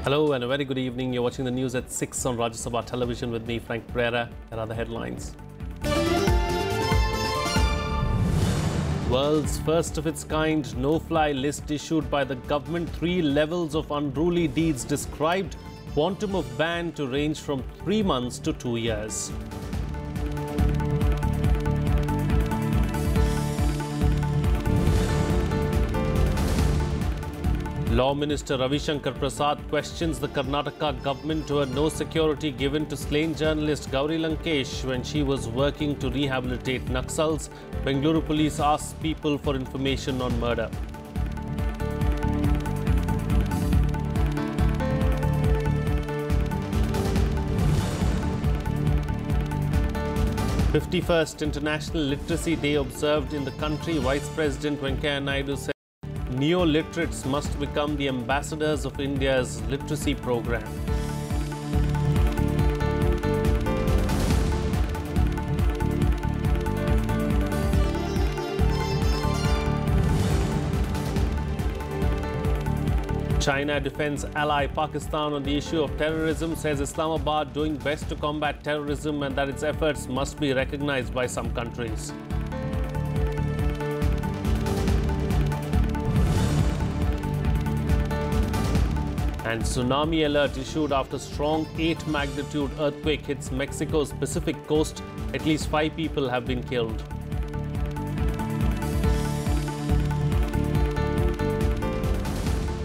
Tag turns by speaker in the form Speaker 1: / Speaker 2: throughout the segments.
Speaker 1: Hello and a very good evening. You're watching the news at 6 on Rajya Sabha television with me, Frank Pereira. Here are the headlines. World's first of its kind no-fly list issued by the government. 3 levels of unruly deeds described. Quantum of ban to range from 3 months to 2 years. Law Minister Ravi Shankar Prasad questions the Karnataka government over no security given to slain journalist Gauri Lankesh when she was working to rehabilitate Naxals. Bengaluru police asks people for information on murder. '51st International Literacy Day observed in the country. Vice President Venkaiah Naidu said neo-literates must become the ambassadors of India's literacy program. China defends ally Pakistan on the issue of terrorism, says Islamabad doing best to combat terrorism and that its efforts must be recognized by some countries. And tsunami alert issued after strong 8 magnitude earthquake hits Mexico's Pacific coast. At least 5 people have been killed.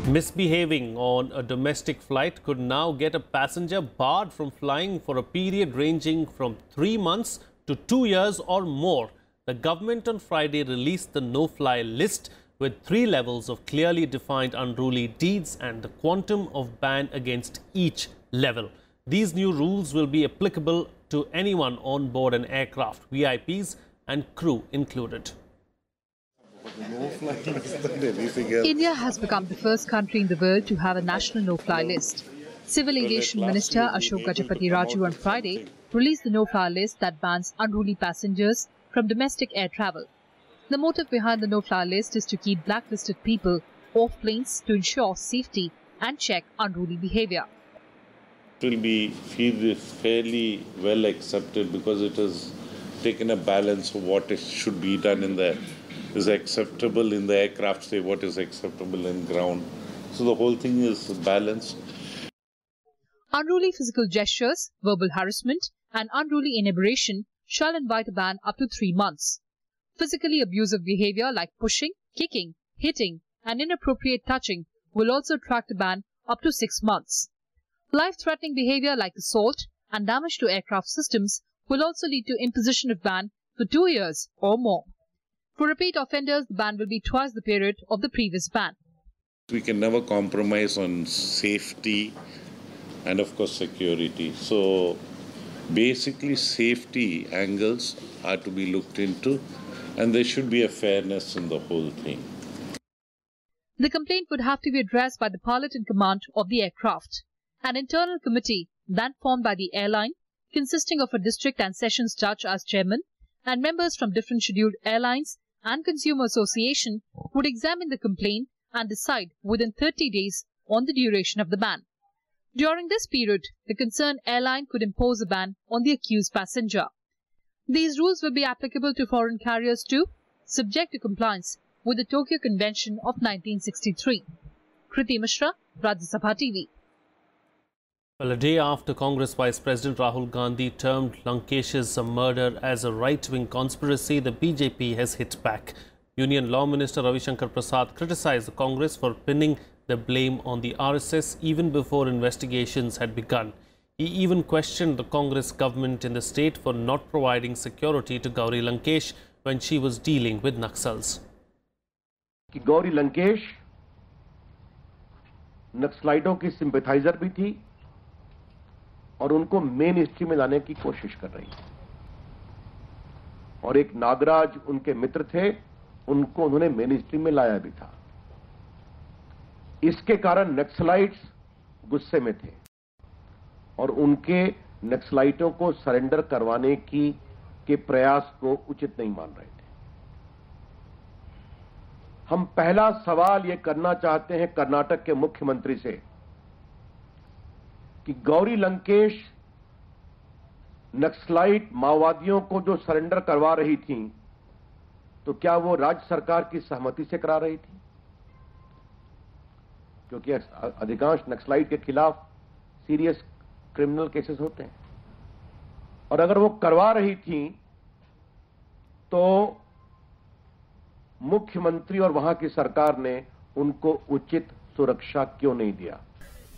Speaker 1: Misbehaving on a domestic flight could now get a passenger barred from flying for a period ranging from 3 months to 2 years or more. The government on Friday released the no-fly list with 3 levels of clearly defined unruly deeds and the quantum of ban against each level. These new rules will be applicable to anyone on board an aircraft, VIPs and crew included.
Speaker 2: India has become the first country in the world to have a national no-fly list. Civil Aviation Minister Ashok Gajapati Raju on Friday released the no-fly list that bans unruly passengers from domestic air travel. The motive behind the no-fly list is to keep blacklisted people off planes to ensure safety and check unruly behavior.
Speaker 3: It will be fairly well accepted because it has taken a balance of what should be done is acceptable in the aircraft, say what is acceptable in ground. So the whole thing is balanced.
Speaker 2: Unruly physical gestures, verbal harassment and unruly inebriation shall invite a ban up to 3 months. Physically abusive behavior like pushing, kicking, hitting and inappropriate touching will also attract a ban up to 6 months. Life-threatening behavior like assault and damage to aircraft systems will also lead to imposition of ban for 2 years or more. For repeat offenders, the ban will be twice the period of the previous ban.
Speaker 3: We can never compromise on safety and of course security. So basically safety angles are to be looked into. And there should be a fairness in the whole thing.
Speaker 2: The complaint would have to be addressed by the pilot in command of the aircraft. An internal committee then formed by the airline, consisting of a district and sessions judge as chairman, and members from different scheduled airlines and consumer association would examine the complaint and decide within 30 days on the duration of the ban. During this period, the concerned airline could impose a ban on the accused passenger. These rules will be applicable to foreign carriers too, subject to compliance with the Tokyo Convention of 1963. Kriti Mishra, Rajya Sabha TV.
Speaker 1: Well, a day after Congress Vice President Rahul Gandhi termed Lankesh's murder as a right-wing conspiracy, the BJP has hit back. Union Law Minister Ravi Shankar Prasad criticized the Congress for pinning the blame on the RSS even before investigations had begun. He even questioned the Congress government in the state for not providing security to Gauri Lankesh when she was dealing with Naxals.
Speaker 4: Gauri Lankesh नक्सलाइटों की sympathiser भी थी और उनको main stream में लाने की कोशिश कर रही थी और एक नागराज उनके मित्र थे, उनको उन्होंने मेन स्ट्रीम में लाया भी था. इसके कारण नक्सलाइट्स गुस्से में थे और उनके नक्सलाइटों को सरेंडर करवाने के प्रयास को उचित नहीं मान रहे थे. हम पहला सवाल ये करना चाहते हैं कर्नाटक के मुख्यमंत्री से कि गौरी लंकेश नक्सलाइट माओवादियों को जो सरेंडर करवा रही थी, तो क्या वो राज्य सरकार की सहमति से करा रही थी? क्योंकि अधिकांश नक्सलाइट के खिलाफ सीरियस क्रिमिनल केसेस होते हैं, और अगर वो करवा रही थी तो मुख्यमंत्री और वहां की सरकार ने उनको उचित सुरक्षा क्यों नहीं दिया?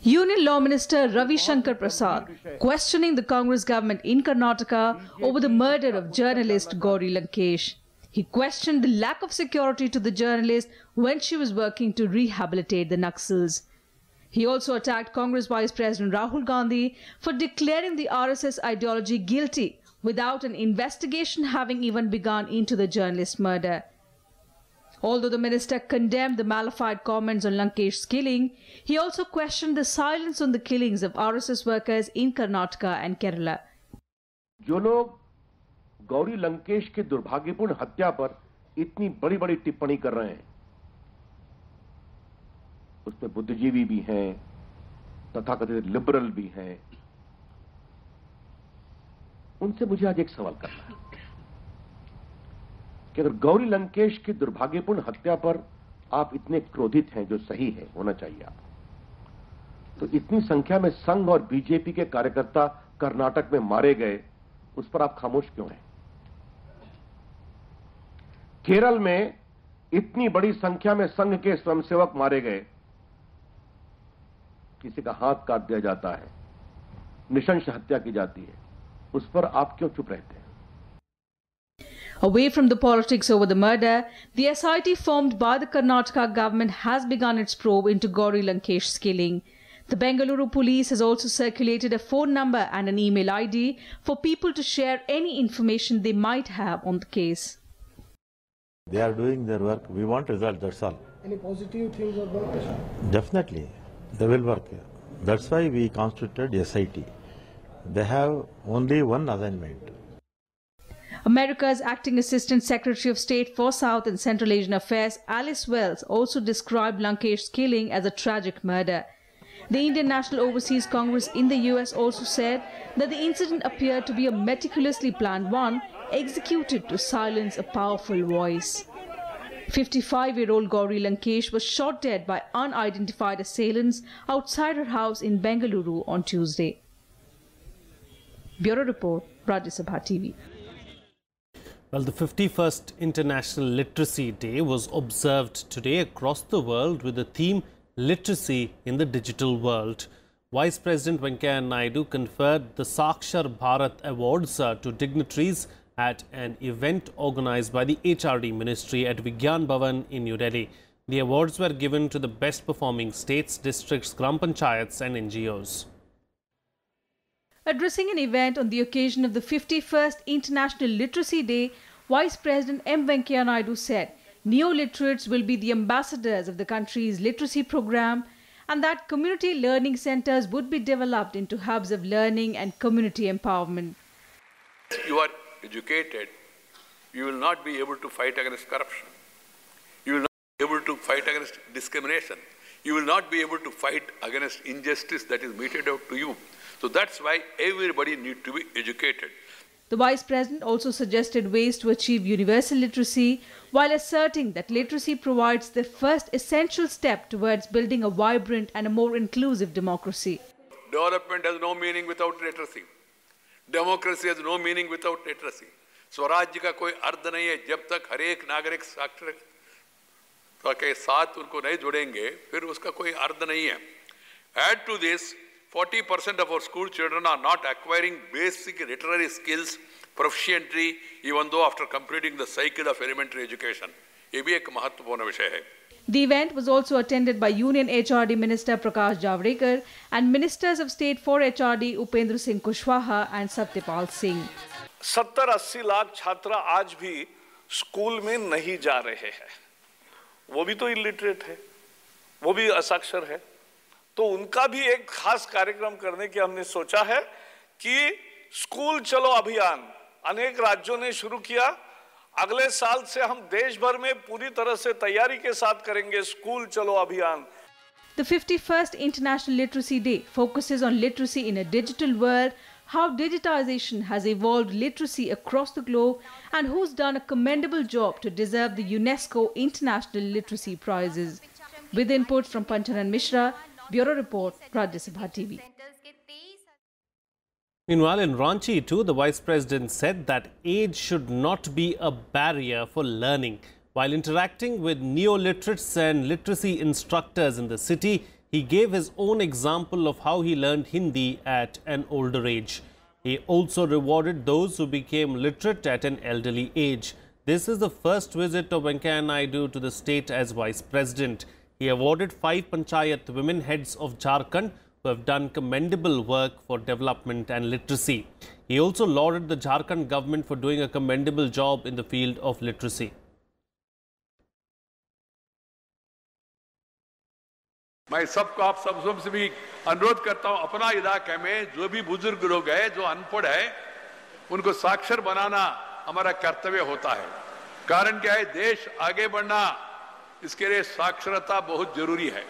Speaker 5: Union Law Minister Ravi Shankar Prasad questioning the Congress government in Karnataka over the murder of journalist Gauri Lankesh. He questioned the lack of security to the journalist when she was working to rehabilitate the Naxals. He also attacked Congress Vice President Rahul Gandhi for declaring the RSS ideology guilty without an investigation having even begun into the journalist murder. Although the minister condemned the malafide comments on Lankesh's killing, he also questioned the silence on the killings of RSS workers in Karnataka and Kerala.
Speaker 4: जो लोग गौरी लंकेश की दुर्भाग्यपूर्ण हत्या पर इतनी बड़ी बड़ी टिप्पणी कर रहे हैं, उसमें बुद्धिजीवी भी हैं, तथाकथित लिबरल भी हैं, उनसे मुझे आज एक सवाल करना है कि अगर गौरी लंकेश की दुर्भाग्यपूर्ण हत्या पर आप इतने क्रोधित हैं, जो सही है, होना चाहिए आप, तो इतनी संख्या में संघ और बीजेपी के कार्यकर्ता कर्नाटक में मारे गए, उस पर आप खामोश क्यों हैं? केरल में इतनी बड़ी संख्या में संघ के स्वयंसेवक मारे गए, किसी का हाथ काट दिया जाता है, नृशंस हत्या की जाती है, उस पर आप क्यों चुप रहते हैं?
Speaker 5: Away from the politics over the murder, the SIT formed by the Karnataka government has begun its probe into Gauri Lankesh's killing. The Bengaluru police has also circulated a phone number and an email ID for people to share any information they might have on the case.
Speaker 6: They are doing their work. We want results, that's all.
Speaker 7: Any positive things about this?
Speaker 6: Definitely, they will work. That's why we constituted SIT. They have only one assignment.
Speaker 5: America's acting Assistant Secretary of State for South and Central Asian Affairs, Alice Wells, also described Lankesh's killing as a tragic murder. The Indian National Overseas Congress in the US also said that the incident appeared to be a meticulously planned one, executed to silence a powerful voice. 55-year-old Gauri Lankesh was shot dead by unidentified assailants outside her house in Bengaluru on Tuesday. Bureau Report, Rajya Sabha TV.
Speaker 1: Well, the 51st International Literacy Day was observed today across the world with the theme Literacy in the Digital World. Vice President Venkaiah Naidu conferred the Sakshar Bharat Awards to dignitaries at an event organized by the HRD Ministry at Vigyan Bhavan in New Delhi. The awards were given to the best performing states, districts, Gram Panchayats and NGOs.
Speaker 5: Addressing an event on the occasion of the 51st International Literacy Day, Vice President M. Venkaiah Naidu said neo-literates will be the ambassadors of the country's literacy program and that community learning centers would be developed into hubs of learning and community empowerment.
Speaker 8: You are educated, you will not be able to fight against corruption. You will not be able to fight against discrimination. You will not be able to fight against injustice that is meted out to you. So that's why everybody needs to be educated.
Speaker 5: The Vice President also suggested ways to achieve universal literacy while asserting that literacy provides the first essential step towards building a vibrant and a more inclusive democracy.
Speaker 8: Development has no meaning without literacy. Democracy has no meaning without literacy. स्वराज्य का कोई अर्थ नहीं है जब तक हर एक नागरिक साक्षरता के साथ उनको नहीं जुड़ेंगे, फिर उसका कोई अर्थ नहीं है. Add to this, 40% of our school children are not acquiring basic literary skills proficiently, even though after completing the cycle of elementary education. ये भी एक महत्वपूर्ण विषय है.
Speaker 5: The event was also attended by Union HRD Minister Prakash Javadekar and Ministers of State for HRD Upendra Singh Kushwaha and Satyapal Singh.
Speaker 9: 70-80 lakh छात्र आज भी school में नहीं जा रहे हैं. वो भी तो इलिटरेट है, वो भी असाक्षर है. तो उनका भी एक खास कार्यक्रम करने की हमने सोचा है कि स्कूल चलो अभियान अनेक राज्यों ने शुरू किया. अगले साल से हम देश भर में पूरी तरह से तैयारी के साथ करेंगे स्कूल चलो अभियान.
Speaker 5: The 51st International Literacy Day focuses on literacy in a digital world, how digitization has evolved literacy across the globe, and who's done a commendable job to deserve the UNESCO International Literacy Prizes. With input from Panchanan Mishra, Bureau Report, Rajya Sabha TV.
Speaker 1: Meanwhile, in Ranchi too, the Vice President said that age should not be a barrier for learning. While interacting with neo-literates and literacy instructors in the city, he gave his own example of how he learned Hindi at an older age. He also rewarded those who became literate at an elderly age. This is the first visit of Venkaiah Naidu to the state as Vice President. He awarded 5 Panchayat women heads of Jharkhand who have done commendable work for development and literacy. He also lauded the Jharkhand government for doing a commendable job in the field of literacy.
Speaker 8: मैं सबको आप सबसे भी अनुरोध करता हूं, अपना इलाके में जो भी बुजुर्ग लोग हैं, जो अनपढ़ है, उनको साक्षर बनाना हमारा कर्तव्य होता है। कारण क्या है, देश आगे बढ़ना, इसके लिए साक्षरता बहुत जरूरी है।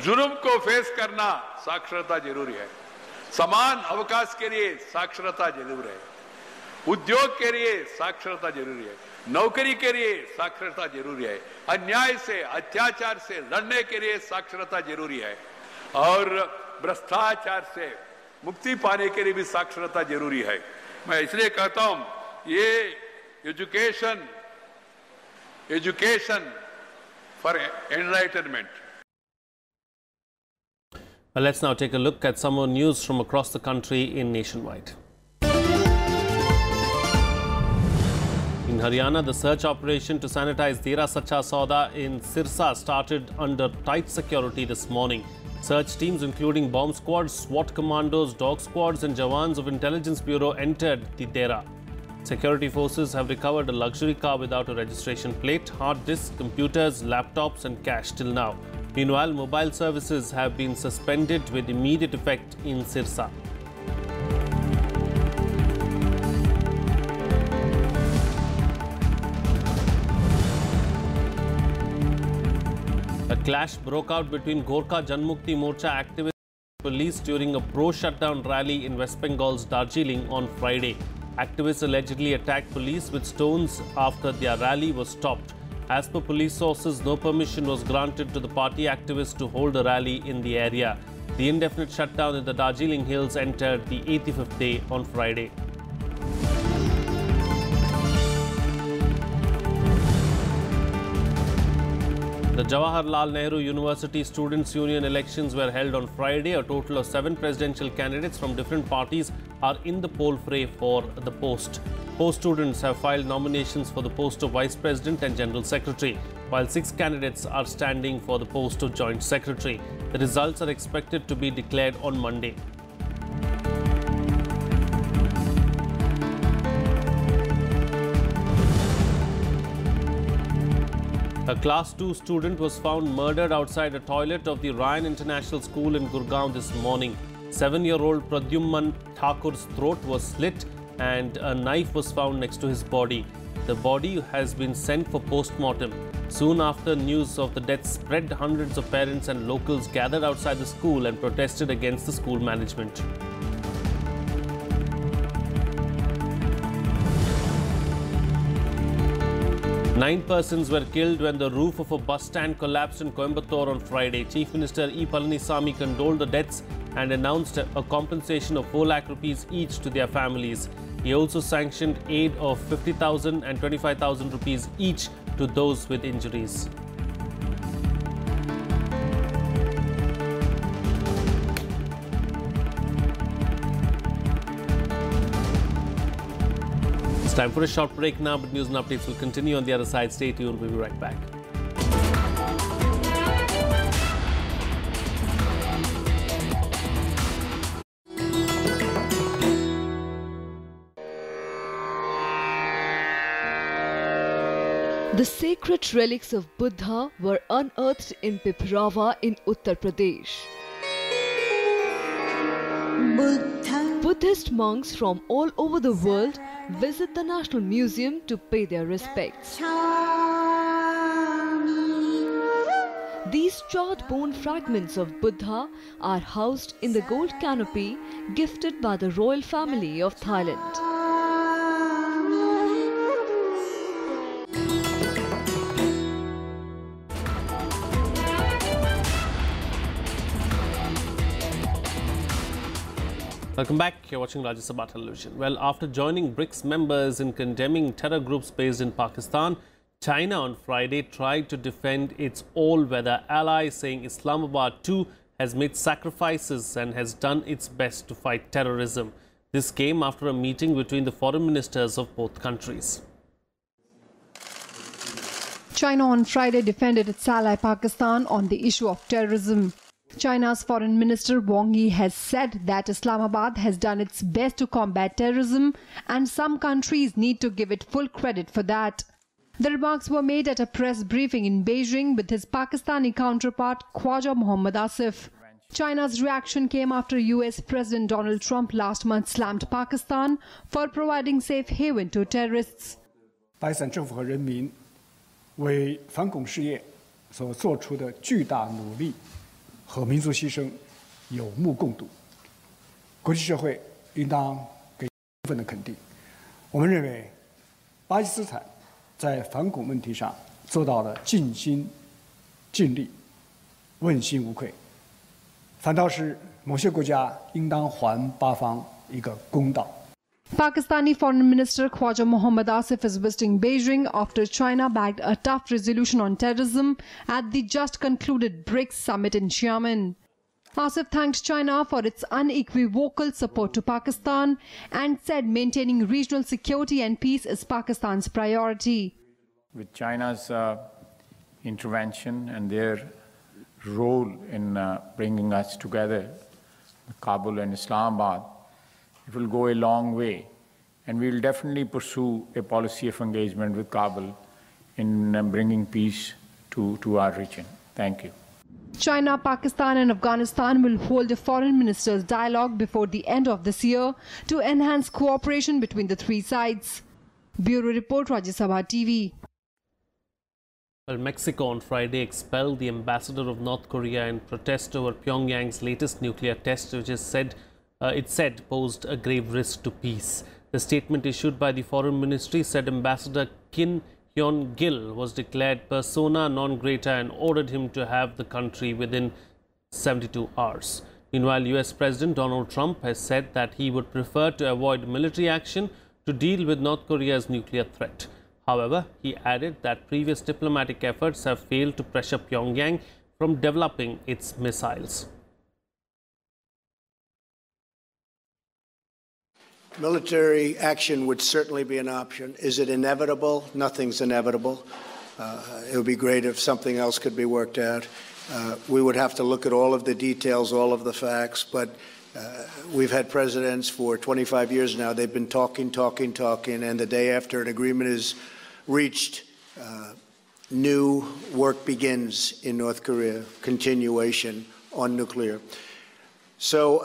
Speaker 8: जुर्म को फेस करना साक्षरता जरूरी है। समान अवकाश के लिए साक्षरता जरूर है। उद्योग के लिए साक्षरता जरूरी है। नौकरी के लिए साक्षरता जरूरी है। अन्याय से, अत्याचार से लड़ने के लिए साक्षरता जरूरी है और भ्रष्टाचार से मुक्ति पाने के लिए भी साक्षरता जरूरी है। मैं इसलिए कहता हूं, ये education for enlightenment.
Speaker 1: Well, let's now take a look at some more news from across the country in Nationwide. In Haryana, the search operation to sanitize Tera Sacha Sauda in Sirsa started under tight security this morning. Search teams including bomb squads, SWAT commandos, dog squads and Jawans of Intelligence Bureau entered the Tera. Security forces have recovered a luxury car without a registration plate, hard disks, computers, laptops and cash till now. Meanwhile, mobile services have been suspended with immediate effect in Sirsa. A clash broke out between Gorkha Janmukti Morcha activists and police during a pro-shutdown rally in West Bengal's Darjeeling on Friday. Activists allegedly attacked police with stones after their rally was stopped. As per police sources, no permission was granted to the party activists to hold a rally in the area. The indefinite shutdown in the Darjeeling Hills entered the 85th day on Friday. The Jawaharlal Nehru University Students' Union elections were held on Friday. A total of 7 presidential candidates from different parties are in the poll fray for the post. 4 students have filed nominations for the post of Vice President and General Secretary, while 6 candidates are standing for the post of Joint Secretary. The results are expected to be declared on Monday. A Class 2 student was found murdered outside a toilet of the Ryan International School in Gurgaon this morning. 7-year-old Pradyumman Thakur's throat was slit and a knife was found next to his body. The body has been sent for post-mortem. Soon after news of the death spread, hundreds of parents and locals gathered outside the school and protested against the school management. Nine persons were killed when the roof of a bus stand collapsed in Coimbatore on Friday. Chief Minister E. Palanisamy condoled the deaths and announced a compensation of 4 lakh rupees each to their families. He also sanctioned aid of 50,000 and 25,000 rupees each to those with injuries. It's time for a short break now, but news and updates will continue on the other side. Stay tuned, we'll be right back.
Speaker 10: The sacred relics of Buddha were unearthed in Piprava in Uttar Pradesh. Buddhist monks from all over the world visit the National Museum to pay their respects. These chalk-bone fragments of Buddha are housed in the gold canopy gifted by the royal family of Thailand.
Speaker 1: Welcome back. You're watching Rajya Sabha television. Well, after joining BRICS members in condemning terror groups based in Pakistan, China on Friday tried to defend its all-weather ally, saying Islamabad too has made sacrifices and has done its best to fight terrorism. This came after a meeting between the foreign ministers of both countries.
Speaker 11: China on Friday defended its ally Pakistan on the issue of terrorism. China's Foreign Minister Wang Yi has said that Islamabad has done its best to combat terrorism and some countries need to give it full credit for that. The remarks were made at a press briefing in Beijing with his Pakistani counterpart Khwaja Mohammad Asif. China's reaction came after US President Donald Trump last month slammed Pakistan for providing safe haven to terrorists.
Speaker 7: 巴基斯坦政府和人民为反恐事业所做出的巨大努力和民族牺牲有目共睹，国际社会应当给充分的肯定。我们认为，巴基斯坦在反恐问题上做到了尽心尽力、问心无愧，反倒是某些国家应当还巴方一个公道。
Speaker 11: Pakistani Foreign Minister Khwaja Mohammad Asif is visiting Beijing after China backed a tough resolution on terrorism at the just concluded BRICS summit in Xiamen. Asif thanked China for its unequivocal support to Pakistan and said maintaining regional security and peace is Pakistan's priority.
Speaker 12: With China's intervention and their role in bringing us together, Kabul and Islamabad, it will go a long way, and we will definitely pursue a policy of engagement with Kabul in bringing peace to our region. Thank you.
Speaker 11: China, Pakistan and Afghanistan will hold a foreign ministers' dialogue before the end of this year to enhance cooperation between the three sides. Bureau Report, Rajya Sabha TV.
Speaker 1: Well, Mexico on Friday expelled the ambassador of North Korea in protest over Pyongyang's latest nuclear test, which is said posed a grave risk to peace. The statement issued by the Foreign Ministry said Ambassador Kim Hyun-gil was declared persona non grata and ordered him to have the country within 72 hours. Meanwhile, US President Donald Trump has said that he would prefer to avoid military action to deal with North Korea's nuclear threat. However, he added that previous diplomatic efforts have failed to pressure Pyongyang from developing its missiles.
Speaker 13: Military action would certainly be an option. Is it inevitable? Nothing's inevitable. It would be great if something else could be worked out. We would have to look at all of the details, all of the facts, but we've had presidents for 25 years now. They've been talking, and the day after an agreement is reached, new work begins in North Korea, continuation on nuclear. So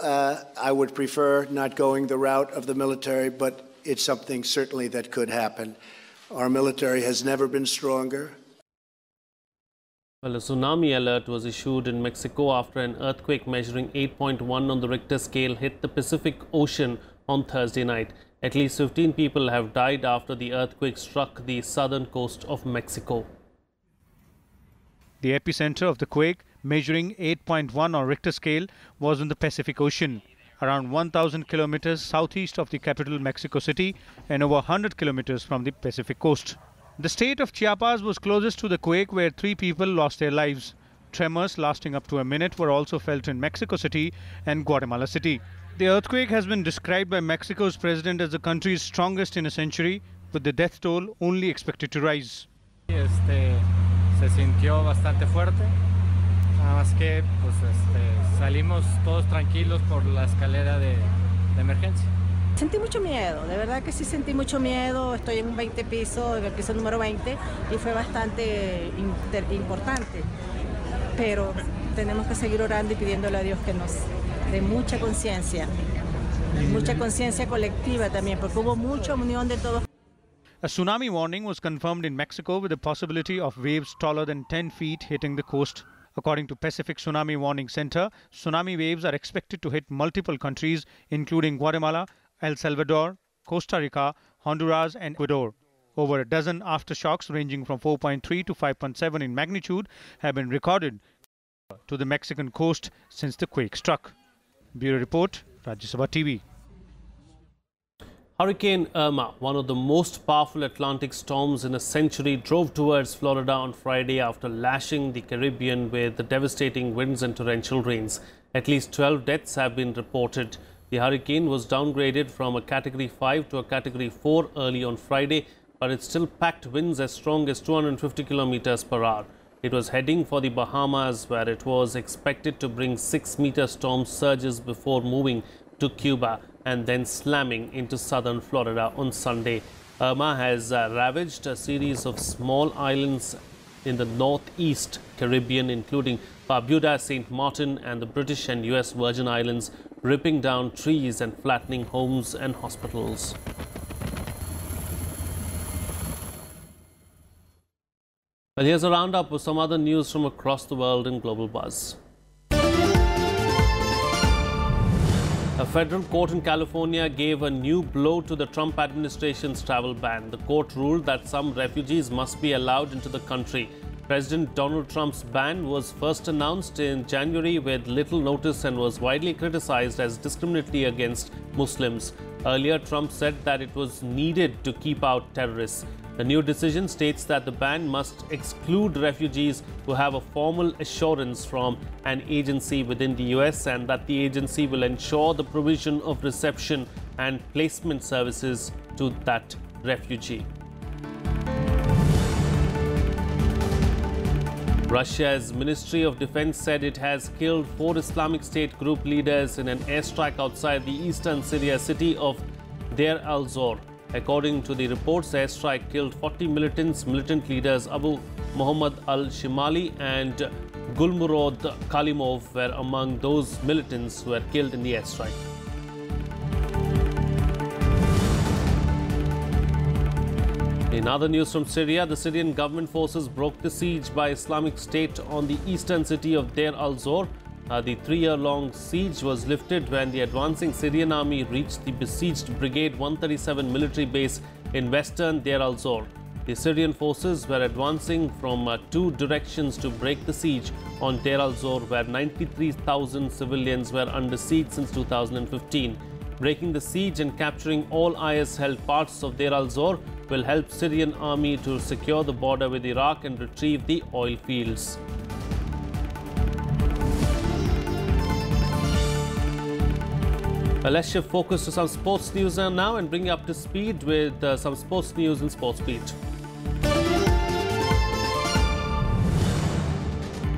Speaker 13: I would prefer not going the route of the military, but it's something certainly that could happen. Our military has never been stronger.
Speaker 1: Well, a tsunami alert was issued in Mexico after an earthquake measuring 8.1 on the Richter scale hit the Pacific Ocean on Thursday night. At least 15 people have died after the earthquake struck the southern coast of Mexico.
Speaker 14: The epicenter of the quake, measuring 8.1 on Richter scale, was in the Pacific Ocean, around 1,000 kilometers southeast of the capital Mexico City and over 100 kilometers from the Pacific coast. The state of Chiapas was closest to the quake, where 3 people lost their lives. Tremors lasting up to a minute were also felt in Mexico City and Guatemala City. The earthquake has been described by Mexico's president as the country's strongest in a century, with the death toll only expected to rise.
Speaker 15: Se sintió bastante fuerte, nada más que pues, salimos todos tranquilos por la escalera de emergencia.
Speaker 16: Sentí mucho miedo, de verdad que sí sentí mucho miedo. Estoy en un 20 piso, en el piso número 20, y fue bastante importante. Pero tenemos que seguir orando y pidiéndole a Dios que nos dé mucha conciencia colectiva también, porque hubo mucha unión de todos.
Speaker 14: A tsunami warning was confirmed in Mexico, with the possibility of waves taller than 10 feet hitting the coast. According to Pacific Tsunami Warning Center, tsunami waves are expected to hit multiple countries, including Guatemala, El Salvador, Costa Rica, Honduras, and Ecuador. Over a dozen aftershocks ranging from 4.3 to 5.7 in magnitude have been recorded to the Mexican coast since the quake struck. Bureau Report, Rajya Sabha TV.
Speaker 1: Hurricane Irma, one of the most powerful Atlantic storms in a century, drove towards Florida on Friday after lashing the Caribbean with devastating winds and torrential rains. At least 12 deaths have been reported. The hurricane was downgraded from a Category 5 to a Category 4 early on Friday, but it still packed winds as strong as 250 kilometers per hour. It was heading for the Bahamas, where it was expected to bring 6-meter storm surges before moving to Cuba and then slamming into southern Florida on Sunday. Irma has ravaged a series of small islands in the northeast Caribbean, including Barbuda, St. Martin and the British and US Virgin Islands, ripping down trees and flattening homes and hospitals. Well, here's a roundup of some other news from across the world in Global Buzz. A federal court in California gave a new blow to the Trump administration's travel ban. The court ruled that some refugees must be allowed into the country. President Donald Trump's ban was first announced in January with little notice and was widely criticized as discriminatory against Muslims. Earlier, Trump said that it was needed to keep out terrorists. The new decision states that the ban must exclude refugees who have a formal assurance from an agency within the US and that the agency will ensure the provision of reception and placement services to that refugee. Russia's Ministry of Defense said it has killed 4 Islamic State group leaders in an airstrike outside the eastern Syria city of Deir al-Zor. According to the reports, the airstrike killed 40 militants. Militant leaders Abu Muhammad al-Shimali and Gulmurod Kalimov were among those militants who were killed in the airstrike. In other news from Syria, the Syrian government forces broke the siege by Islamic State on the eastern city of Deir al-Zor. The 3-year-long siege was lifted when the advancing Syrian army reached the besieged Brigade 137 military base in western Deir al-Zor. The Syrian forces were advancing from 2 directions to break the siege on Deir al-Zor, where 93,000 civilians were under siege since 2015. Breaking the siege and capturing all IS-held parts of Deir al-Zor will help Syrian army to secure the border with Iraq and retrieve the oil fields. Well, let's shift focus to some sports news now and bring you up to speed with some sports news and sports beat.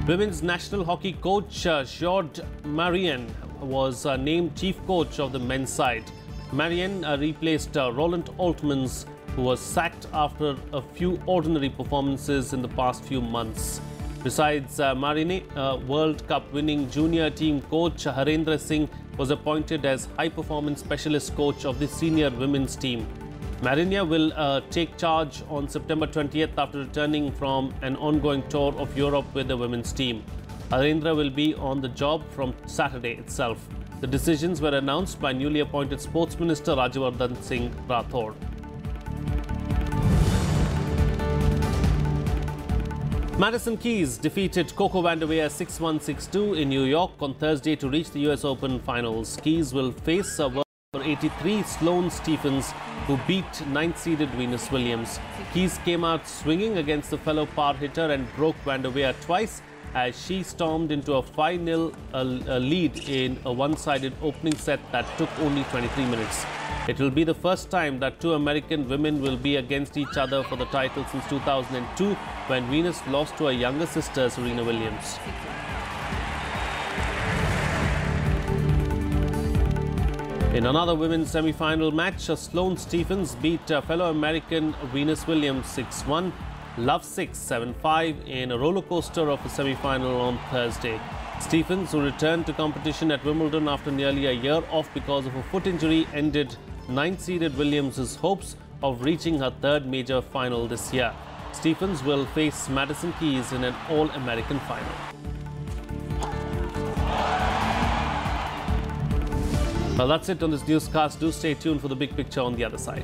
Speaker 1: Women's national hockey coach Georges Marion was named chief coach of the men's side. Marion replaced Roland Altmans, who was sacked after a few ordinary performances in the past few months. Besides Marine, World Cup winning junior team coach Harendra Singh was appointed as high-performance specialist coach of the senior women's team. Marinia will take charge on September 20th after returning from an ongoing tour of Europe with the women's team. Harendra will be on the job from Saturday itself. The decisions were announced by newly appointed Sports Minister Rajya Singh Rathod. Madison Keys defeated Coco Vandeweghe 6-1, 6-2 in New York on Thursday to reach the US Open finals. Keys will face world number 83 Sloane Stephens, who beat 9th-seeded Venus Williams. Keys came out swinging against the fellow power hitter and broke Vandeweghe twice as she stormed into a 5-0 lead in a one-sided opening set that took only 23 minutes. It will be the first time that 2 American women will be against each other for the title since 2002, when Venus lost to her younger sister Serena Williams. In another women's semi-final match, Sloane Stephens beat fellow American Venus Williams 6-1, Love 6, 7-5 in a roller coaster of a semi-final on Thursday. Stephens, who returned to competition at Wimbledon after nearly a year off because of a foot injury, ended 9th-seeded Williams' hopes of reaching her 3rd major final this year. Stephens will face Madison Keys in an All-American final. Well, that's it on this newscast. Do stay tuned for the big picture on the other side.